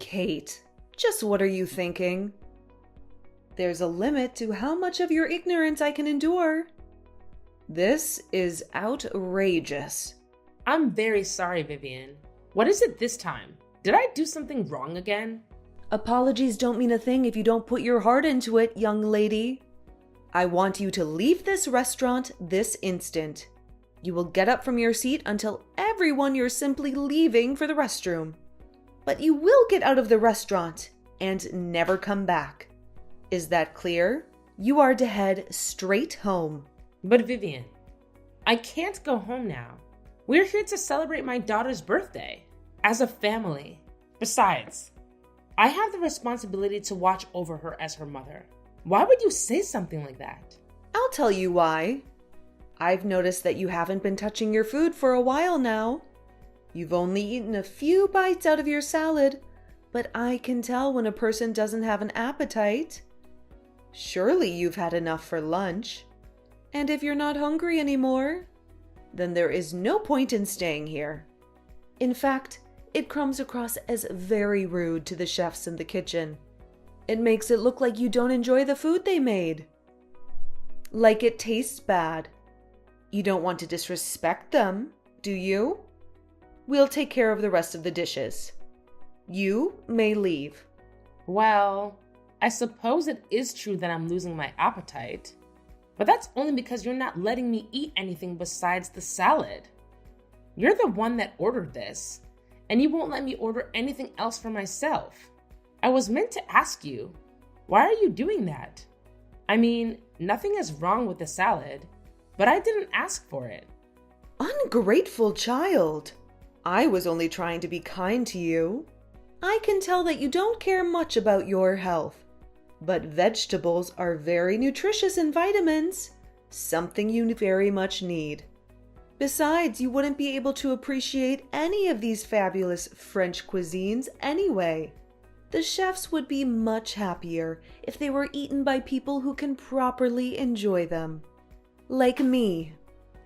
Kate, just what are you thinking? There's a limit to how much of your ignorance I can endure. This is outrageous. I'm very sorry, Vivian. What is it this time? Did I do something wrong again? Apologies don't mean a thing if you don't put your heart into it, young lady. I want you to leave this restaurant this instant. You will get up from your seat and tell everyone you're simply leaving for the restroom. But you will get out of the restaurant and never come back. Is that clear? You are to head straight home. But Vivian, I can't go home now. We're here to celebrate my daughter's birthday as a family. Besides, I have the responsibility to watch over her as her mother. Why would you say something like that? I'll tell you why. I've noticed that you haven't been touching your food for a while now. You've only eaten a few bites out of your salad, but I can tell when a person doesn't have an appetite. Surely you've had enough for lunch. And if you're not hungry anymore, then there is no point in staying here. In fact, it comes across as very rude to the chefs in the kitchen. It makes it look like you don't enjoy the food they made. Like it tastes bad. You don't want to disrespect them, do you? We'll take care of the rest of the dishes. You may leave. Well, I suppose it is true that I'm losing my appetite. But that's only because you're not letting me eat anything besides the salad. You're the one that ordered this, and you won't let me order anything else for myself. I was meant to ask you, why are you doing that? I mean, nothing is wrong with the salad, but I didn't ask for it. Ungrateful child. I was only trying to be kind to you. I can tell that you don't care much about your health, but vegetables are very nutritious in vitamins, something you very much need. Besides, you wouldn't be able to appreciate any of these fabulous French cuisines anyway. The chefs would be much happier if they were eaten by people who can properly enjoy them. Like me.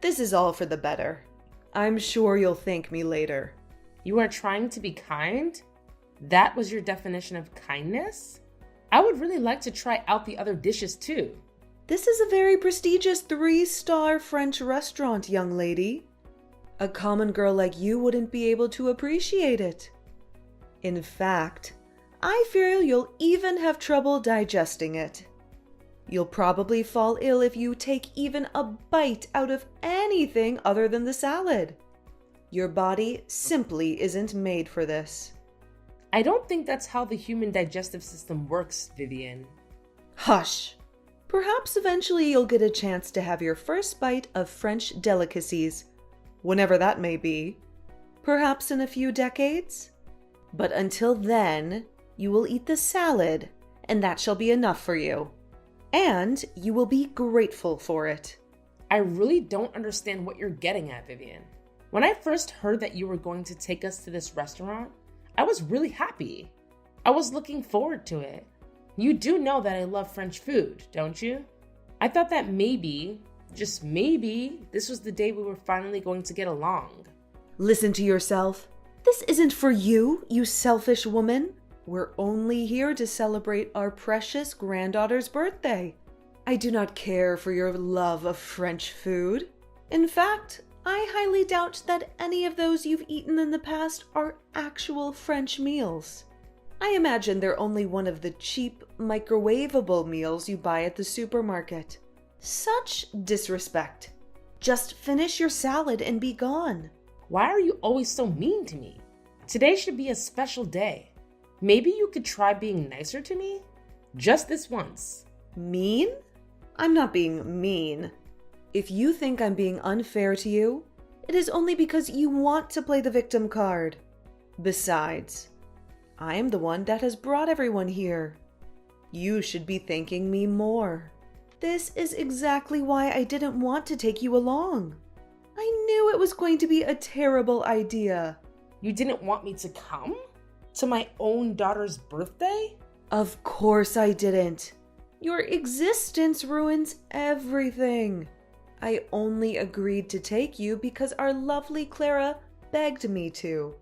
This is all for the better. I'm sure you'll thank me later. You are trying to be kind? That was your definition of kindness? I would really like to try out the other dishes too. This is a very prestigious 3-star French restaurant, young lady. A common girl like you wouldn't be able to appreciate it. In fact, I fear you'll even have trouble digesting it. You'll probably fall ill if you take even a bite out of anything other than the salad. Your body simply isn't made for this. I don't think that's how the human digestive system works, Vivian. Hush! Perhaps eventually you'll get a chance to have your first bite of French delicacies, whenever that may be. Perhaps in a few decades? But until then, you will eat the salad, and that shall be enough for you. And you will be grateful for it. I really don't understand what you're getting at, Vivian. When I first heard that you were going to take us to this restaurant, I was really happy. I was looking forward to it. You do know that I love French food, don't you? I thought that maybe, just maybe, this was the day we were finally going to get along. Listen to yourself. This isn't for you, you selfish woman. We're only here to celebrate our precious granddaughter's birthday. I do not care for your love of French food. In fact, I highly doubt that any of those you've eaten in the past are actual French meals. I imagine they're only one of the cheap, microwavable meals you buy at the supermarket. Such disrespect. Just finish your salad and be gone. Why are you always so mean to me? Today should be a special day. Maybe you could try being nicer to me? Just this once. Mean? I'm not being mean. If you think I'm being unfair to you, it is only because you want to play the victim card. Besides, I am the one that has brought everyone here. You should be thanking me more. This is exactly why I didn't want to take you along. I knew it was going to be a terrible idea. You didn't want me to come? To my own daughter's birthday? Of course I didn't. Your existence ruins everything. I only agreed to take you because our lovely Clara begged me to.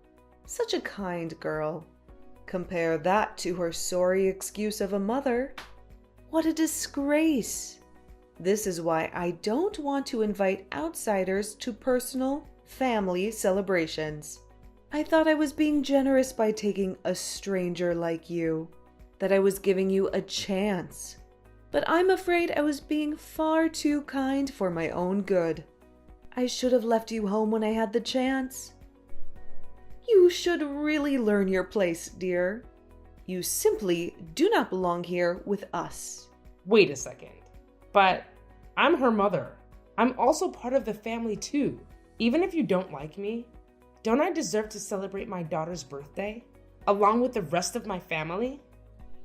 Such a kind girl. Compare that to her sorry excuse of a mother. What a disgrace! This is why I don't want to invite outsiders to personal, family celebrations. I thought I was being generous by taking a stranger like you, that I was giving you a chance. But I'm afraid I was being far too kind for my own good. I should have left you home when I had the chance. You should really learn your place, dear. You simply do not belong here with us. Wait a second. But I'm her mother. I'm also part of the family too. Even if you don't like me, don't I deserve to celebrate my daughter's birthday along with the rest of my family?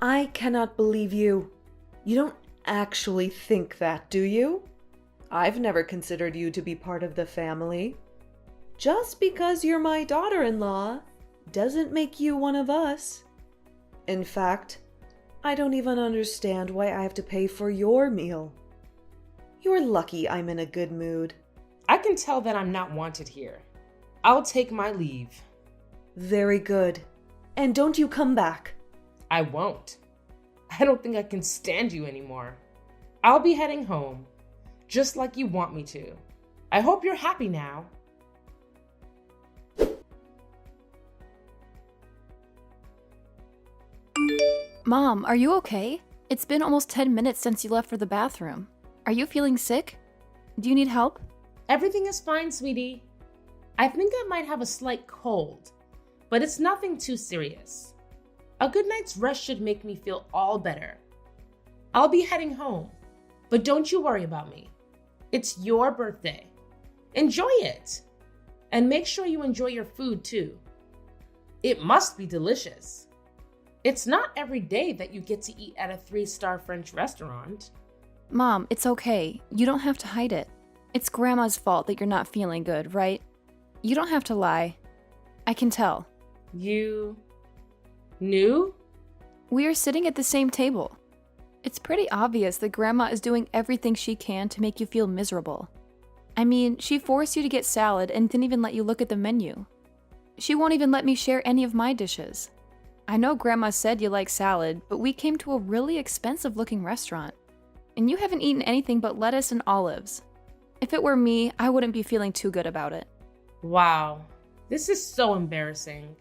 I cannot believe you. You don't actually think that, do you? I've never considered you to be part of the family. Just because you're my daughter-in-law doesn't make you one of us. In fact, I don't even understand why I have to pay for your meal. You're lucky I'm in a good mood. I can tell that I'm not wanted here. I'll take my leave. Very good. And don't you come back. I won't. I don't think I can stand you anymore. I'll be heading home, just like you want me to. I hope you're happy now. Mom, are you okay? It's been almost 10 minutes since you left for the bathroom. Are you feeling sick? Do you need help? Everything is fine, sweetie. I think I might have a slight cold, but it's nothing too serious. A good night's rest should make me feel all better. I'll be heading home, but don't you worry about me. It's your birthday. Enjoy it. And make sure you enjoy your food too. It must be delicious. It's not every day that you get to eat at a 3-star French restaurant. Mom, it's okay. You don't have to hide it. It's Grandma's fault that you're not feeling good, right? You don't have to lie. I can tell. You knew? We are sitting at the same table. It's pretty obvious that Grandma is doing everything she can to make you feel miserable. I mean, she forced you to get salad and didn't even let you look at the menu. She won't even let me share any of my dishes. I know Grandma said you like salad, but we came to a really expensive-looking restaurant. And you haven't eaten anything but lettuce and olives. If it were me, I wouldn't be feeling too good about it. Wow, this is so embarrassing.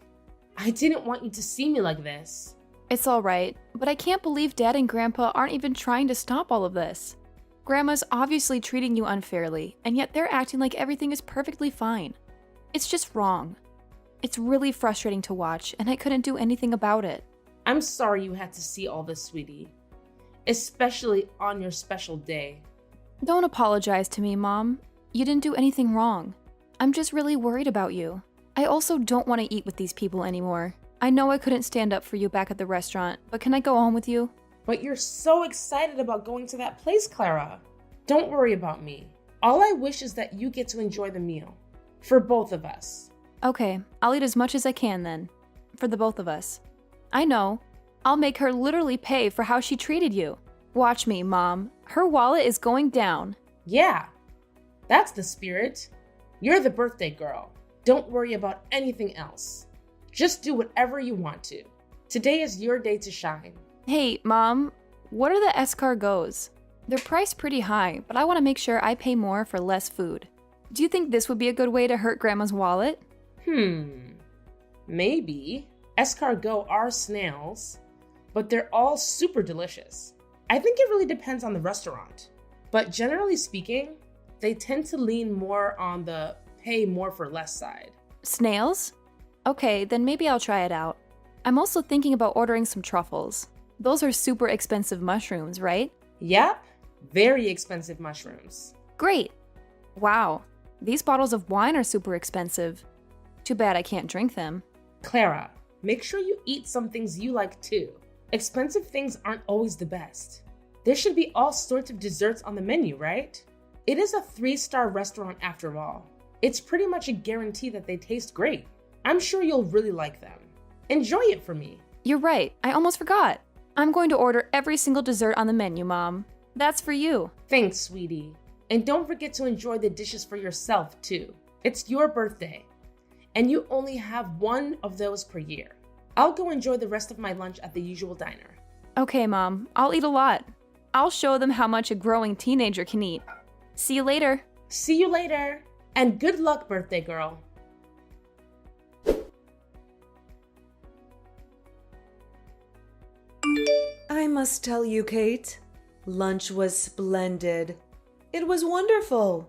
I didn't want you to see me like this. It's alright, but I can't believe Dad and Grandpa aren't even trying to stop all of this. Grandma's obviously treating you unfairly, and yet they're acting like everything is perfectly fine. It's just wrong. It's really frustrating to watch, and I couldn't do anything about it. I'm sorry you had to see all this, sweetie. Especially on your special day. Don't apologize to me, Mom. You didn't do anything wrong. I'm just really worried about you. I also don't want to eat with these people anymore. I know I couldn't stand up for you back at the restaurant, but can I go home with you? But you're so excited about going to that place, Clara. Don't worry about me. All I wish is that you get to enjoy the meal. For both of us. Okay, I'll eat as much as I can then. For the both of us. I know. I'll make her literally pay for how she treated you. Watch me, Mom. Her wallet is going down. Yeah, that's the spirit. You're the birthday girl. Don't worry about anything else. Just do whatever you want to. Today is your day to shine. Hey, Mom, what are the escargots? They're priced pretty high, but I want to make sure I pay more for less food. Do you think this would be a good way to hurt Grandma's wallet? Maybe. Escargot are snails, but they're all super delicious. I think it really depends on the restaurant. But generally speaking, they tend to lean more on the pay more for less side. Snails? Okay, then maybe I'll try it out. I'm also thinking about ordering some truffles. Those are super expensive mushrooms, right? Yep, very expensive mushrooms. Great! Wow, these bottles of wine are super expensive. Too bad I can't drink them. Clara, make sure you eat some things you like too. Expensive things aren't always the best. There should be all sorts of desserts on the menu, right? It is a 3-star restaurant after all. It's pretty much a guarantee that they taste great. I'm sure you'll really like them. Enjoy it for me. You're right, I almost forgot. I'm going to order every single dessert on the menu, Mom. That's for you. Thanks, sweetie. And don't forget to enjoy the dishes for yourself too. It's your birthday. And you only have one of those per year. I'll go enjoy the rest of my lunch at the usual diner. Okay, Mom, I'll eat a lot. I'll show them how much a growing teenager can eat. See you later. See you later. And good luck, birthday girl. I must tell you, Kate, lunch was splendid. It was wonderful.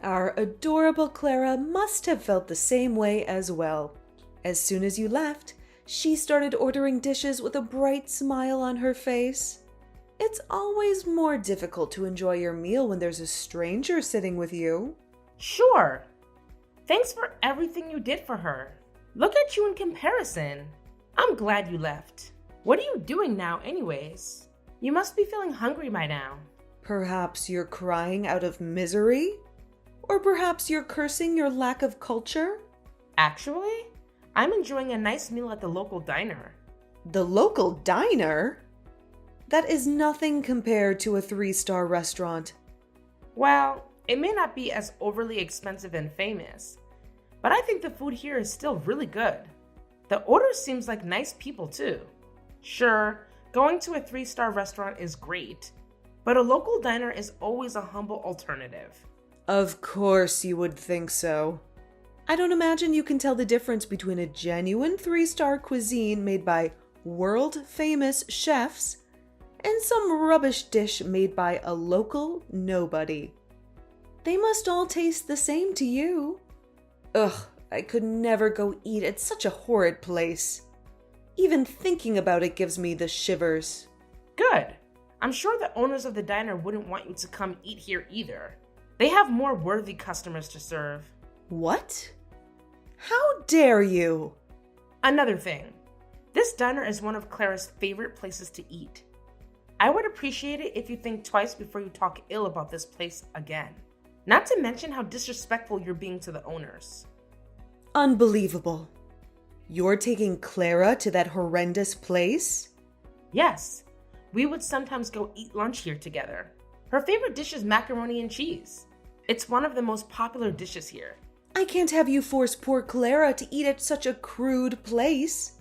Our adorable Clara must have felt the same way as well. As soon as you left, she started ordering dishes with a bright smile on her face. It's always more difficult to enjoy your meal when there's a stranger sitting with you. Sure. Thanks for everything you did for her. Look at you in comparison. I'm glad you left. What are you doing now anyways? You must be feeling hungry by now. Perhaps you're crying out of misery? Or perhaps you're cursing your lack of culture? Actually, I'm enjoying a nice meal at the local diner. The local diner? That is nothing compared to a 3-star restaurant. Well, it may not be as overly expensive and famous, but I think the food here is still really good. The order seems like nice people too. Sure, going to a 3-star restaurant is great, but a local diner is always a humble alternative. Of course you would think so. I don't imagine you can tell the difference between a genuine 3-star cuisine made by world-famous chefs and some rubbish dish made by a local nobody. They must all taste the same to you. Ugh, I could never go eat at such a horrid place. Even thinking about it gives me the shivers. Good. I'm sure the owners of the diner wouldn't want you to come eat here either. They have more worthy customers to serve. What? How dare you? Another thing. This diner is one of Clara's favorite places to eat. I would appreciate it if you think twice before you talk ill about this place again. Not to mention how disrespectful you're being to the owners. Unbelievable. You're taking Clara to that horrendous place? Yes, we would sometimes go eat lunch here together. Her favorite dish is macaroni and cheese. It's one of the most popular dishes here. I can't have you force poor Clara to eat at such a crude place.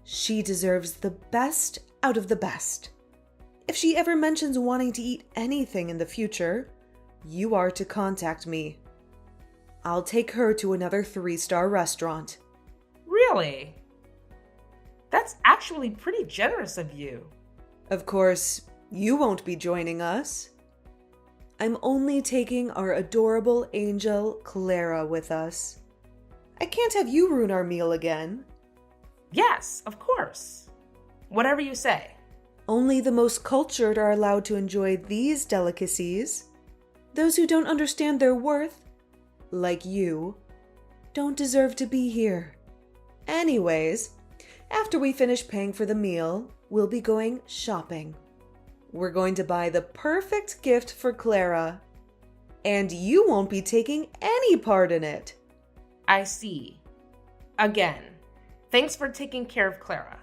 She deserves the best out of the best. If she ever mentions wanting to eat anything in the future, you are to contact me. I'll take her to another 3-star restaurant. Really? That's actually pretty generous of you. Of course, you won't be joining us. I'm only taking our adorable angel Clara with us. I can't have you ruin our meal again. Yes, of course. Whatever you say. Only the most cultured are allowed to enjoy these delicacies. Those who don't understand their worth, like you, don't deserve to be here. Anyways, after we finish paying for the meal, we'll be going shopping. We're going to buy the perfect gift for Clara, and you won't be taking any part in it. I see. Again, thanks for taking care of Clara.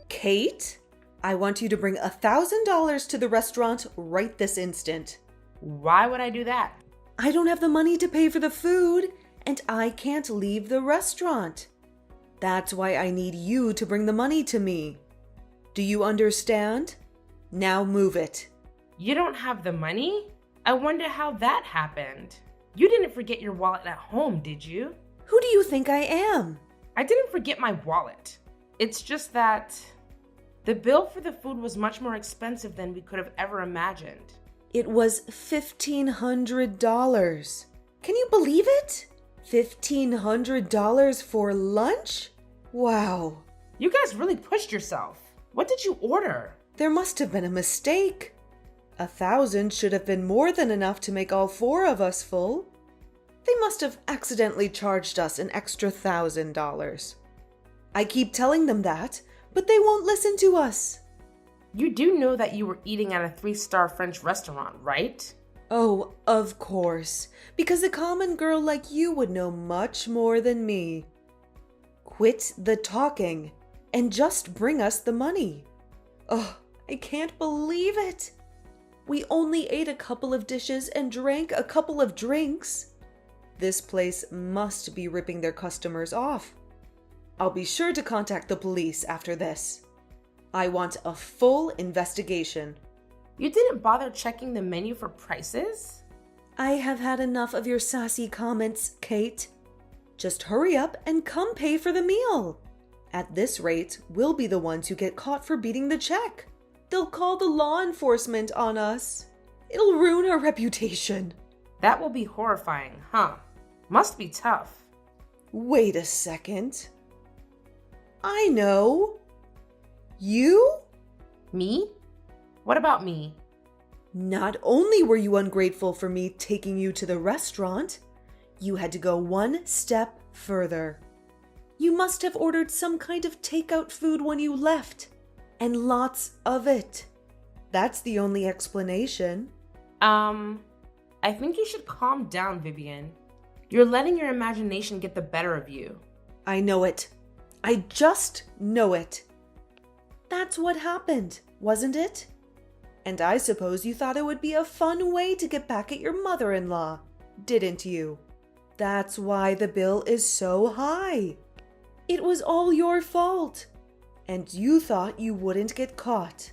Kate, I want you to bring $1,000 to the restaurant right this instant. Why would I do that? I don't have the money to pay for the food, and I can't leave the restaurant. That's why I need you to bring the money to me. Do you understand? Now move it. You don't have the money? I wonder how that happened. You didn't forget your wallet at home, did you? Who do you think I am? I didn't forget my wallet. It's just that the bill for the food was much more expensive than we could have ever imagined. It was $1,500. Can you believe it? $1,500 for lunch? Wow. You guys really pushed yourself. What did you order? There must have been a mistake. 1,000 should have been more than enough to make all 4 of us full. They must have accidentally charged us an extra $1,000. I keep telling them that, but they won't listen to us. You do know that you were eating at a 3-star French restaurant, right? Oh, of course, because a common girl like you would know much more than me. Quit the talking and just bring us the money. Oh, I can't believe it. We only ate a couple of dishes and drank a couple of drinks. This place must be ripping their customers off. I'll be sure to contact the police after this. I want a full investigation. You didn't bother checking the menu for prices? I have had enough of your sassy comments, Kate. Just hurry up and come pay for the meal. At this rate, we'll be the ones who get caught for beating the check. They'll call the law enforcement on us. It'll ruin our reputation. That will be horrifying, huh? Must be tough. Wait a second. I know. You? Me? What about me? Not only were you ungrateful for me taking you to the restaurant, you had to go one step further. You must have ordered some kind of takeout food when you left, and lots of it. That's the only explanation. I think you should calm down, Vivian. You're letting your imagination get the better of you. I know it. I just know it. That's what happened, wasn't it? And I suppose you thought it would be a fun way to get back at your mother-in-law, didn't you? That's why the bill is so high. It was all your fault. And you thought you wouldn't get caught.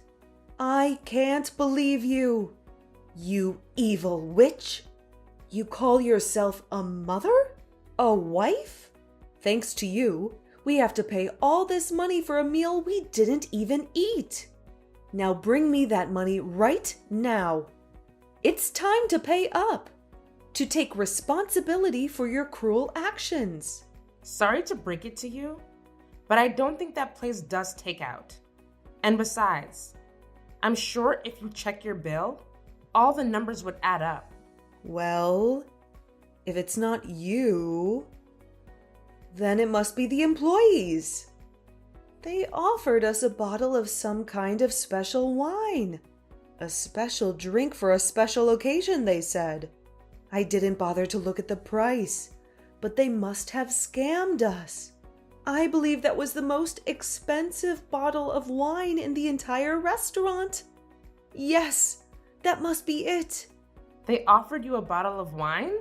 I can't believe you. You evil witch. You call yourself a mother? A wife? Thanks to you, we have to pay all this money for a meal we didn't even eat. Now bring me that money right now. It's time to pay up. To take responsibility for your cruel actions. Sorry to break it to you, but I don't think that place does takeout. And besides, I'm sure if you check your bill, all the numbers would add up. Well, if it's not you, then it must be the employees. They offered us a bottle of some kind of special wine. A special drink for a special occasion, they said. I didn't bother to look at the price, but they must have scammed us. I believe that was the most expensive bottle of wine in the entire restaurant. Yes, that must be it. They offered you a bottle of wine?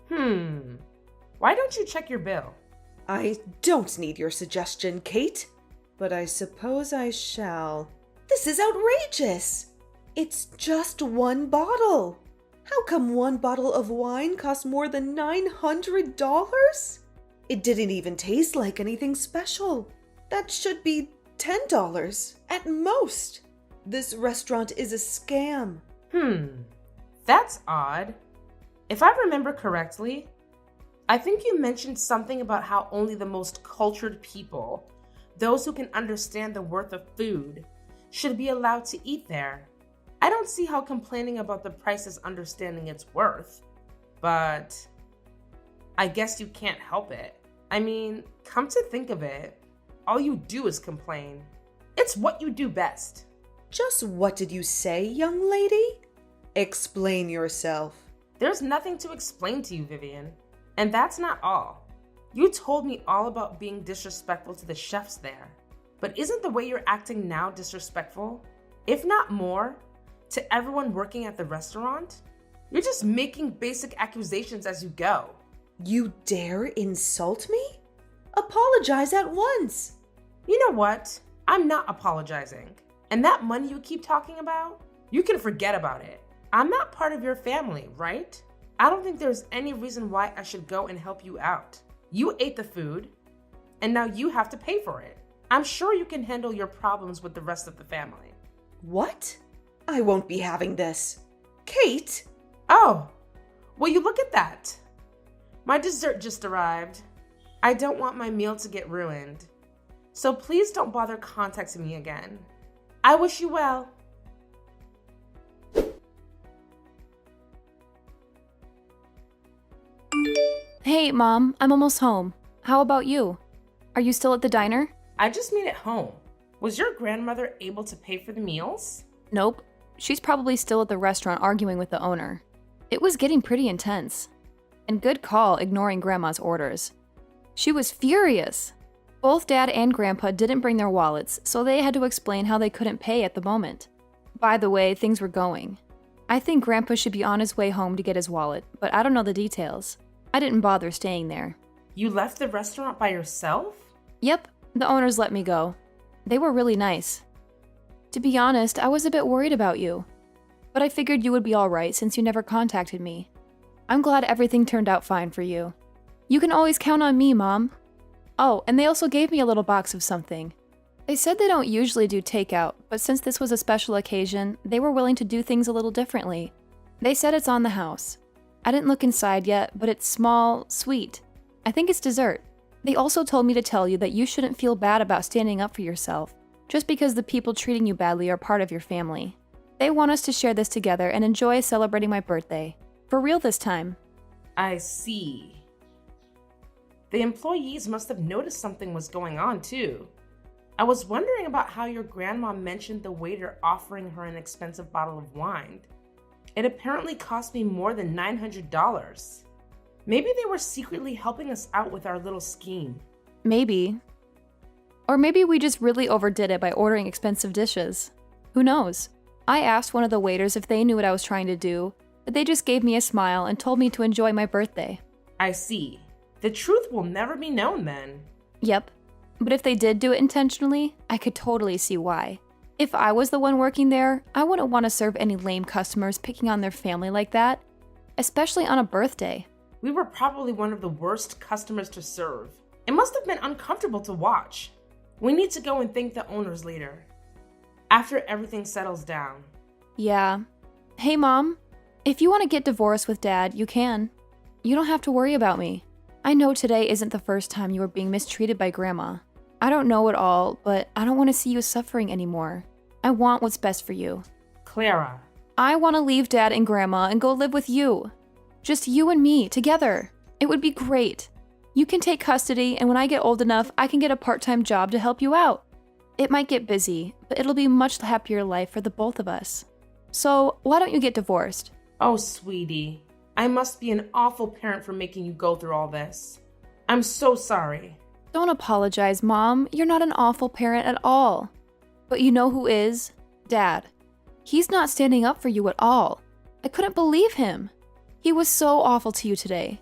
Why don't you check your bill? I don't need your suggestion, Kate, but I suppose I shall. This is outrageous. It's just one bottle. How come one bottle of wine costs more than $900? It didn't even taste like anything special. That should be $10 at most. This restaurant is a scam. That's odd. If I remember correctly, I think you mentioned something about how only the most cultured people, those who can understand the worth of food, should be allowed to eat there. I don't see how complaining about the price is understanding its worth, but I guess you can't help it. I mean, come to think of it, all you do is complain. It's what you do best. Just what did you say, young lady? Explain yourself. There's nothing to explain to you, Vivian. And that's not all. You told me all about being disrespectful to the chefs there. But isn't the way you're acting now disrespectful? If not more, to everyone working at the restaurant? You're just making basic accusations as you go. You dare insult me? Apologize at once. You know what? I'm not apologizing. And that money you keep talking about, you can forget about it. I'm not part of your family, right? I don't think there's any reason why I should go and help you out. You ate the food, and now you have to pay for it. I'm sure you can handle your problems with the rest of the family. What? I won't be having this. Kate! Oh, will you look at that? My dessert just arrived. I don't want my meal to get ruined. So please don't bother contacting me again. I wish you well. Hey, Mom, I'm almost home. How about you? Are you still at the diner? I just made it home. Was your grandmother able to pay for the meals? Nope. She's probably still at the restaurant arguing with the owner. It was getting pretty intense. And good call ignoring Grandma's orders. She was furious. Both Dad and Grandpa didn't bring their wallets, so they had to explain how they couldn't pay at the moment. By the way things were going. I think Grandpa should be on his way home to get his wallet, but I don't know the details. I didn't bother staying there. You left the restaurant by yourself? Yep, the owners let me go. They were really nice. To be honest, I was a bit worried about you. But I figured you would be alright since you never contacted me. I'm glad everything turned out fine for you. You can always count on me, Mom. Oh, and they also gave me a little box of something. They said they don't usually do takeout, but since this was a special occasion, they were willing to do things a little differently. They said it's on the house. I didn't look inside yet, but it's small, sweet. I think it's dessert. They also told me to tell you that you shouldn't feel bad about standing up for yourself, just because the people treating you badly are part of your family. They want us to share this together and enjoy celebrating my birthday. For real this time. I see. The employees must have noticed something was going on, too. I was wondering about how your grandma mentioned the waiter offering her an expensive bottle of wine. It apparently cost me more than $900. Maybe they were secretly helping us out with our little scheme. Maybe. Or maybe we just really overdid it by ordering expensive dishes. Who knows? I asked one of the waiters if they knew what I was trying to do, but they just gave me a smile and told me to enjoy my birthday. I see. The truth will never be known then. Yep. But if they did do it intentionally, I could totally see why. If I was the one working there, I wouldn't want to serve any lame customers picking on their family like that, especially on a birthday. We were probably one of the worst customers to serve. It must have been uncomfortable to watch. We need to go and thank the owners later, after everything settles down. Yeah. Hey, Mom. If you want to get divorced with Dad, you can. You don't have to worry about me. I know today isn't the first time you were being mistreated by Grandma. I don't know it all, but I don't want to see you suffering anymore. I want what's best for you. Clara. I want to leave Dad and Grandma and go live with you. Just you and me, together. It would be great. You can take custody, and when I get old enough, I can get a part-time job to help you out. It might get busy, but it'll be a much happier life for the both of us. So, why don't you get divorced? Oh, sweetie. I must be an awful parent for making you go through all this. I'm so sorry. Don't apologize, Mom. You're not an awful parent at all. But you know who is? Dad. He's not standing up for you at all. I couldn't believe him. He was so awful to you today.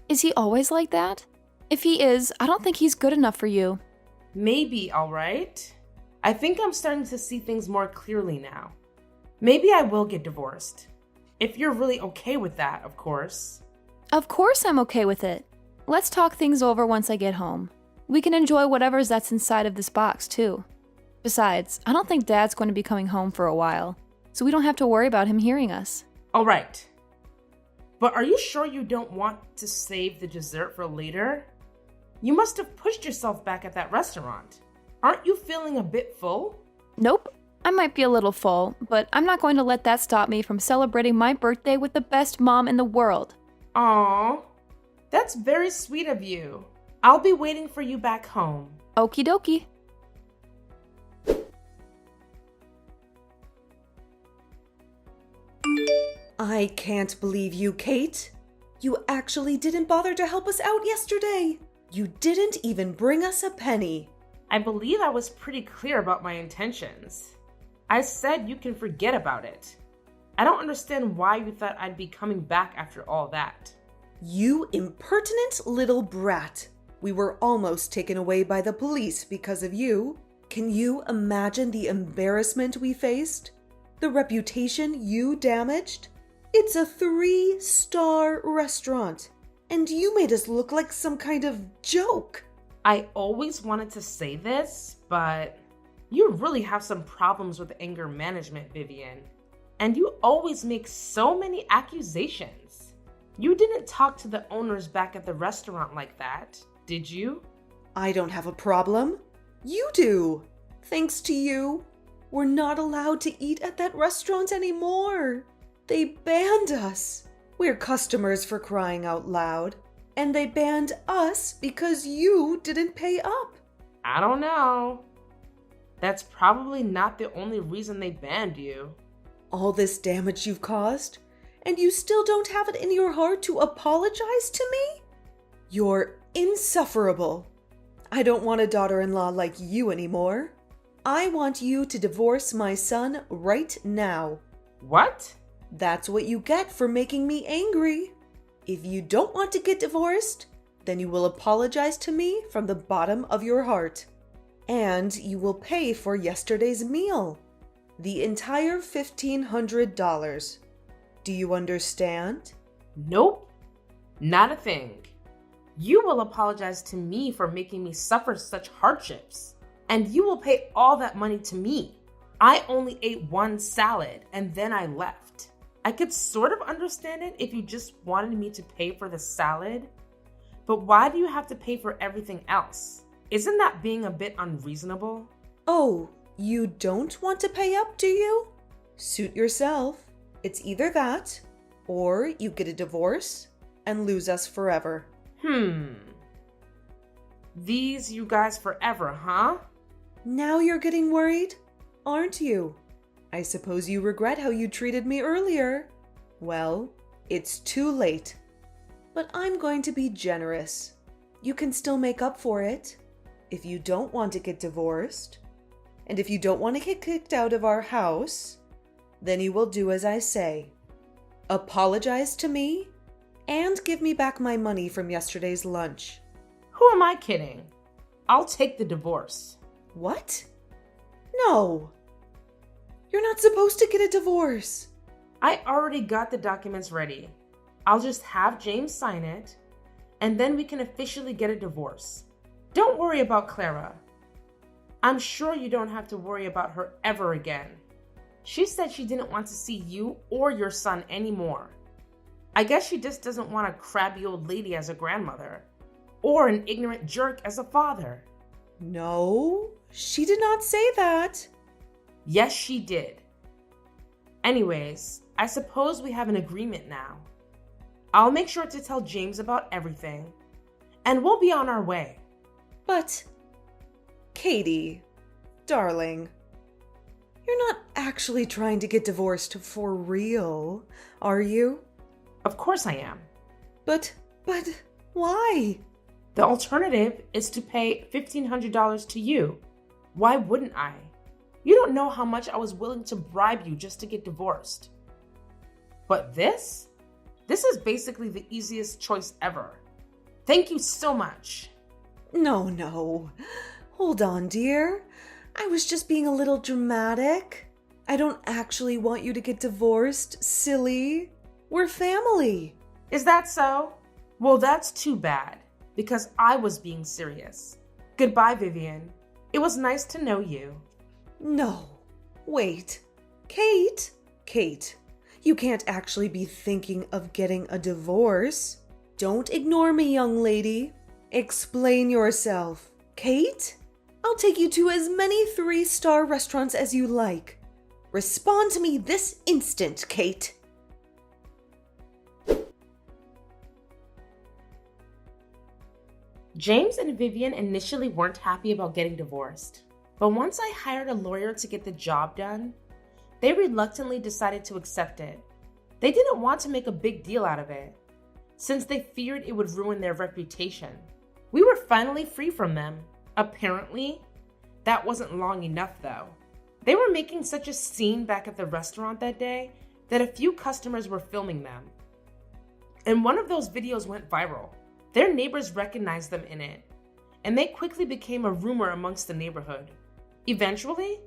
Is he always like that? If he is, I don't think he's good enough for you. Maybe, all right. I think I'm starting to see things more clearly now. Maybe I will get divorced. If you're really okay with that, of course. Of course I'm okay with it. Let's talk things over once I get home. We can enjoy whatever's that's inside of this box, too. Besides, I don't think Dad's going to be coming home for a while, so we don't have to worry about him hearing us. All right. But are you sure you don't want to save the dessert for later? You must have pushed yourself back at that restaurant. Aren't you feeling a bit full? Nope. I might be a little full, but I'm not going to let that stop me from celebrating my birthday with the best mom in the world. Aww. That's very sweet of you. I'll be waiting for you back home. Okie dokie. I can't believe you, Kate. You actually didn't bother to help us out yesterday. You didn't even bring us a penny. I believe I was pretty clear about my intentions. I said you can forget about it. I don't understand why you thought I'd be coming back after all that. You impertinent little brat. We were almost taken away by the police because of you. Can you imagine the embarrassment we faced? The reputation you damaged? It's a 3-star restaurant, and you made us look like some kind of joke. I always wanted to say this, but you really have some problems with anger management, Vivian. And you always make so many accusations. You didn't talk to the owners back at the restaurant like that, did you? I don't have a problem. You do. Thanks to you, we're not allowed to eat at that restaurant anymore. They banned us. We're customers for crying out loud. And they banned us because you didn't pay up. I don't know. That's probably not the only reason they banned you. All this damage you've caused, and you still don't have it in your heart to apologize to me? You're insufferable. I don't want a daughter-in-law like you anymore. I want you to divorce my son right now. What? That's what you get for making me angry. If you don't want to get divorced, then you will apologize to me from the bottom of your heart. And you will pay for yesterday's meal. The entire $1,500. Do you understand? Nope, not a thing. You will apologize to me for making me suffer such hardships. And you will pay all that money to me. I only ate one salad and then I left. I could sort of understand it if you just wanted me to pay for the salad. But why do you have to pay for everything else? Isn't that being a bit unreasonable? Oh, you don't want to pay up, do you? Suit yourself. It's either that, or you get a divorce and lose us forever. These you guys forever, huh? Now you're getting worried, aren't you? I suppose you regret how you treated me earlier. Well, it's too late. But I'm going to be generous. You can still make up for it. If you don't want to get divorced, and if you don't want to get kicked out of our house, then you will do as I say. Apologize to me and give me back my money from yesterday's lunch. Who am I kidding? I'll take the divorce. What? No. You're not supposed to get a divorce. I already got the documents ready. I'll just have James sign it, and then we can officially get a divorce. Don't worry about Clara. I'm sure you don't have to worry about her ever again. She said she didn't want to see you or your son anymore. I guess she just doesn't want a crabby old lady as a grandmother, or an ignorant jerk as a father. No, she did not say that. Yes, she did. Anyways, I suppose we have an agreement now. I'll make sure to tell James about everything, and we'll be on our way. But, Katie, darling, you're not actually trying to get divorced for real, are you? Of course I am. But, why? The alternative is to pay $1,500 to you. Why wouldn't I? You don't know how much I was willing to bribe you just to get divorced. But this is basically the easiest choice ever. Thank you so much. No. Hold on, dear. I was just being a little dramatic. I don't actually want you to get divorced, silly. We're family. Is that so? Well, that's too bad, because I was being serious. Goodbye, Vivian. It was nice to know you. No. Wait. Kate, you can't actually be thinking of getting a divorce. Don't ignore me, young lady. Explain yourself. Kate? I'll take you to as many 3-star restaurants as you like. Respond to me this instant, Kate. James and Vivian initially weren't happy about getting divorced, but once I hired a lawyer to get the job done, they reluctantly decided to accept it. They didn't want to make a big deal out of it, since they feared it would ruin their reputation. We were finally free from them. Apparently, that wasn't long enough though. They were making such a scene back at the restaurant that day that a few customers were filming them. And one of those videos went viral. Their neighbors recognized them in it, and they quickly became a rumor amongst the neighborhood. Eventually,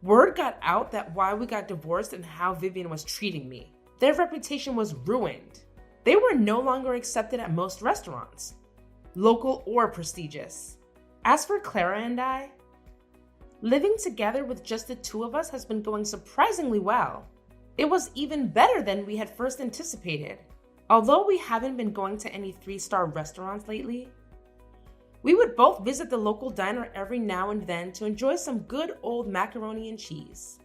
word got out that why we got divorced and how Vivian was treating me. Their reputation was ruined. They were no longer accepted at most restaurants, local or prestigious. As for Clara and I, living together with just the two of us has been going surprisingly well. It was even better than we had first anticipated. Although we haven't been going to any 3-star restaurants lately, we would both visit the local diner every now and then to enjoy some good old macaroni and cheese.